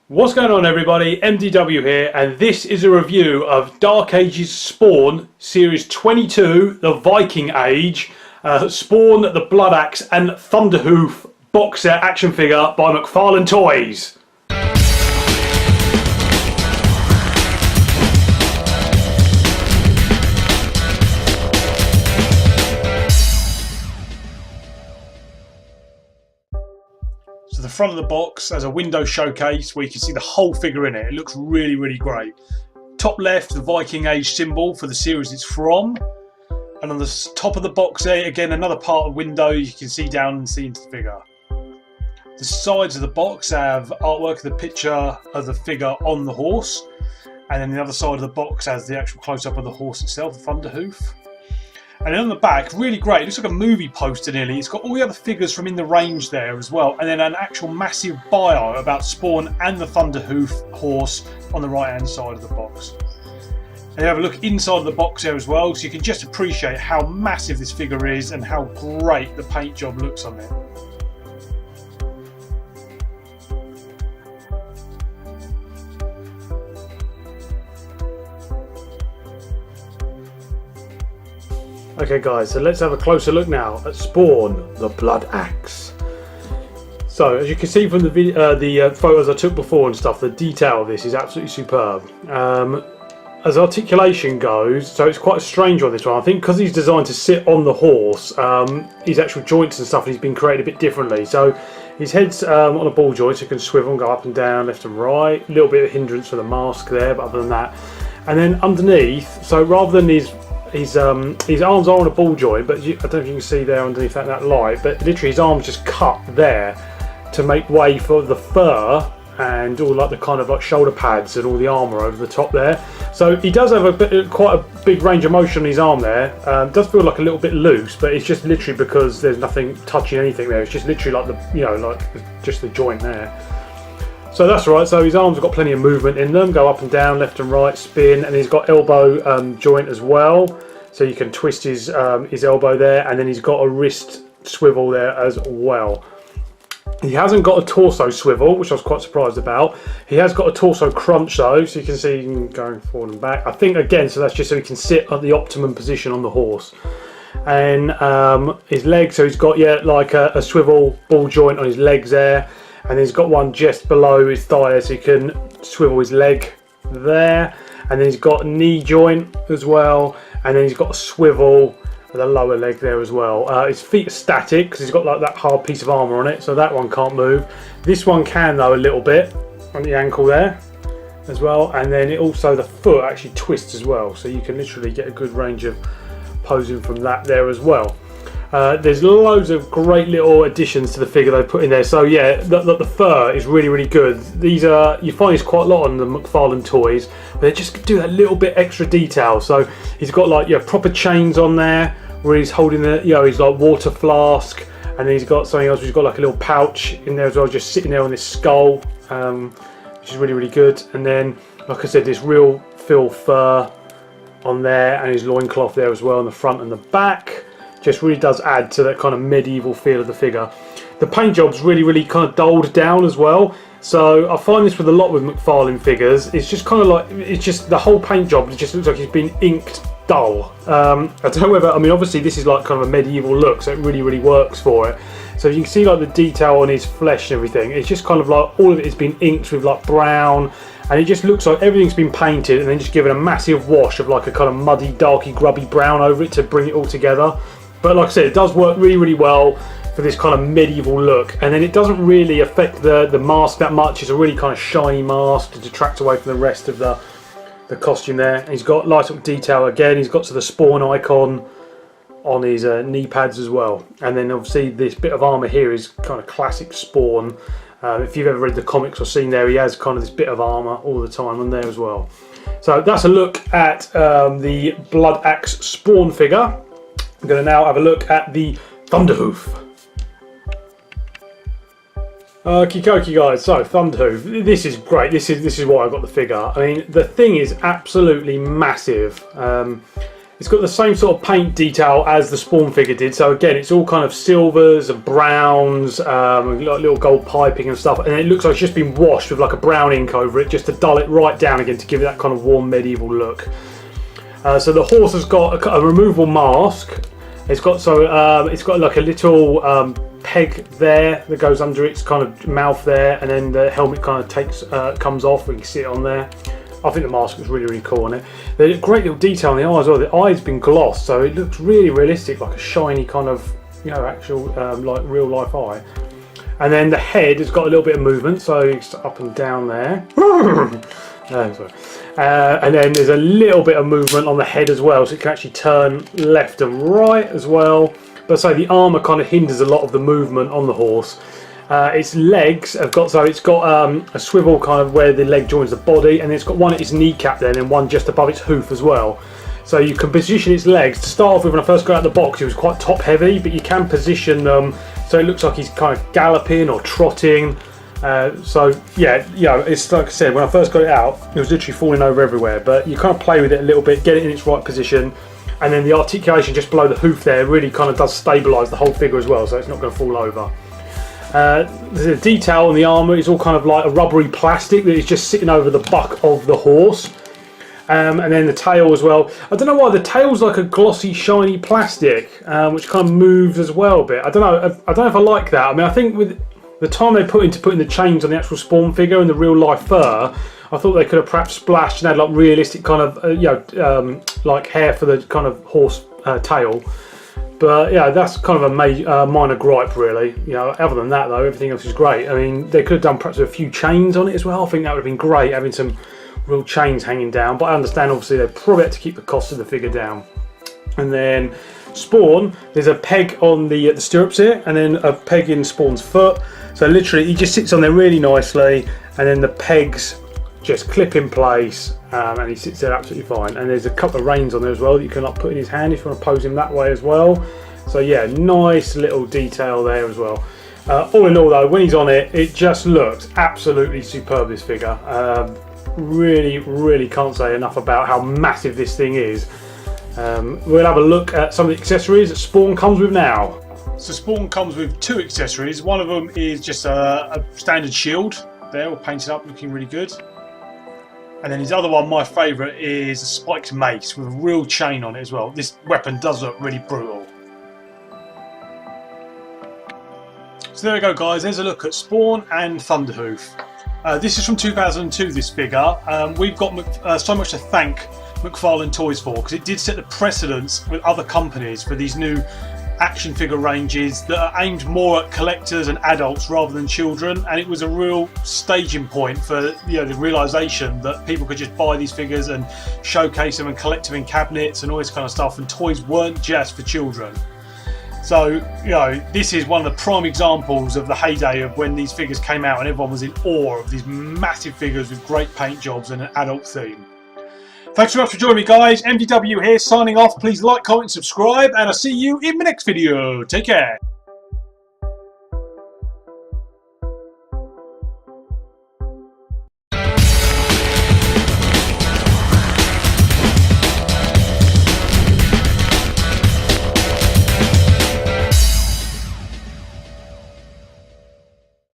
What's going on, everybody? MDW here, and this is a review of Dark Ages Spawn Series 22, the Viking Age, Spawn, the Blood Axe and Thunderhoof box set action figure by Mcfarlane Toys. So the front of the box has a window showcase where you can see the whole figure in it. It looks really great. Top left, the Viking Age symbol for the series it's from. And on the top of the box there, again, another part of the window you can see down and see into the figure. The sides of the box have artwork of the picture of the figure on the horse. And then the other side of the box has the actual close-up of the horse itself, the Thunderhoof. And then on the back, really great, it looks like a movie poster nearly. It's got all the other figures from in the range there as well. And then an actual massive bio about Spawn and the Thunderhoof horse on the right hand side of the box. And you have a look inside of the box there as well, so you can just appreciate how massive this figure is and how great the paint job looks on it. Okay guys, so let's have a closer look now at Spawn, the Blood Axe. So as you can see from the photos I took before and stuff, the detail of this is absolutely superb. As articulation goes, so it's quite a strange one, this one. I think because he's designed to sit on the horse, his actual joints and stuff, he's been created a bit differently. So his head's on a ball joint, so he can swivel and go up and down, left and right. A little bit of hindrance for the mask there, but other than that. And then underneath, so rather than his arms are on a ball joint, but I don't know if you can see there underneath that light, but literally his arms just cut there to make way for the fur and all like the kind of like shoulder pads and all the armour over the top there. So he does have quite a big range of motion on his arm there. Does feel like a little bit loose, but it's just literally because there's nothing touching anything there. It's just literally like just the joint there. So that's right, so his arms have got plenty of movement in them, go up and down, left and right, spin, and he's got elbow joint as well, so you can twist his elbow there, and then he's got a wrist swivel there as well. He hasn't got a torso swivel, which I was quite surprised about. He has got a torso crunch though, so you can see him going forward and back. I think again, so that's just so he can sit at the optimum position on the horse. And his legs, so he's got like a swivel ball joint on his legs there. And then he's got one just below his thigh there, so he can swivel his leg there. And then he's got a knee joint as well. And then he's got a swivel at the lower leg there as well. His feet are static because he's got like that hard piece of armour on it, so that one can't move. This one can though a little bit on the ankle there as well. And then the foot actually twists as well, so you can literally get a good range of posing from that there as well. There's loads of great little additions to the figure they put in there. So yeah, the fur is really good. These are, you find this quite a lot on the Mcfarlane toys, but they just do that little bit extra detail. So he's got like proper chains on there where he's holding his like water flask, and then he's got something else. He's got like a little pouch in there as well, just sitting there on this skull, which is really good. And then, like I said, this real feel fur on there, and his loincloth there as well on the front and the back. Just really does add to that kind of medieval feel of the figure. The paint job's really kind of dulled down as well. So I find this with a lot with Mcfarlane figures. It's just kind of like, it's just the whole paint job, it just looks like it's been inked dull. I don't know whether, I mean obviously this is like kind of a medieval look, so it really works for it. So you can see like the detail on his flesh and everything. It's just kind of like all of it has been inked with like brown, and it just looks like everything's been painted and then just given a massive wash of like a kind of muddy, darky, grubby brown over it to bring it all together. But like I said, it does work really well for this kind of medieval look, and then it doesn't really affect the mask that much. It's a really kind of shiny mask to detract away from the rest of the costume there. And he's got light up detail again. He's got the Spawn icon on his knee pads as well. And then obviously this bit of armour here is kind of classic Spawn. If you've ever read the comics or seen there, he has kind of this bit of armour all the time on there as well. So that's a look at the Blood Axe Spawn figure. I'm going to now have a look at the Thunderhoof. Okie guys, so Thunderhoof, this is great. This is why I got the figure. I mean, the thing is absolutely massive. It's got the same sort of paint detail as the Spawn figure did. So again, it's all kind of silvers and browns, little gold piping and stuff. And it looks like it's just been washed with like a brown ink over it, just to dull it right down again to give it that kind of warm medieval look. So the horse has got a removable mask. It's got it's got like a little peg there that goes under its kind of mouth there, and then the helmet kind of comes off. We can see it on there. I think the mask was really, really cool on it. There's a great little detail on the eye as well. The eye's been glossed, so it looks really realistic, like a shiny kind of, you know, actual like real life eye. And then the head has got a little bit of movement, so it's up and down there. And then there's a little bit of movement on the head as well, so it can actually turn left and right as well. But so the armour kind of hinders a lot of the movement on the horse. Its legs have got, so it's got a swivel kind of where the leg joins the body, and it's got one at its kneecap then and one just above its hoof as well. So you can position its legs. To start off with, when I first got out of the box, it was quite top heavy, but you can position them so it looks like he's kind of galloping or trotting. So yeah, you know, it's like I said, when I first got it out, it was literally falling over everywhere, but you kind of play with it a little bit, get it in its right position, and then the articulation just below the hoof there really kind of does stabilise the whole figure as well, so it's not going to fall over. The detail on the armour is all kind of like a rubbery plastic that is just sitting over the buck of the horse. And then the tail as well. I don't know why the tail's like a glossy, shiny plastic, which kind of moves as well a bit. I don't know if I like that. I mean, I think with the time they put into putting the chains on the actual Spawn figure and the real life fur, I thought they could have perhaps splashed and had like realistic kind of like hair for the kind of horse tail. But yeah, that's kind of a minor gripe really. You know, other than that though, everything else is great. I mean, they could have done perhaps a few chains on it as well. I think that would have been great, having some real chains hanging down. But I understand obviously they probably had to keep the cost of the figure down. And then Spawn, there's a peg on the stirrups here, and then a peg in Spawn's foot. So literally, he just sits on there really nicely, and then the pegs just clip in place, and he sits there absolutely fine. And there's a couple of reins on there as well that you can like put in his hand if you want to pose him that way as well. So yeah, nice little detail there as well. All in all though, when he's on it, it just looks absolutely superb, this figure. Really can't say enough about how massive this thing is. We'll have a look at some of the accessories that Spawn comes with now. So Spawn comes with two accessories. One of them is just a standard shield there, all painted up, looking really good. And then his other one, my favourite, is a spiked mace with a real chain on it as well. This weapon does look really brutal. So there we go guys, there's a look at Spawn and Thunderhoof. This is from 2002, this figure. We've got so much to thank Mcfarlane Toys for, because it did set the precedence with other companies for these new action figure ranges that are aimed more at collectors and adults rather than children, and it was a real staging point for, you know, the realization that people could just buy these figures and showcase them and collect them in cabinets and all this kind of stuff, and toys weren't just for children. So, you know, this is one of the prime examples of the heyday of when these figures came out and everyone was in awe of these massive figures with great paint jobs and an adult theme. Thanks so much for joining me guys, MDW here signing off. Please like, comment, subscribe, and I'll see you in my next video. Take care.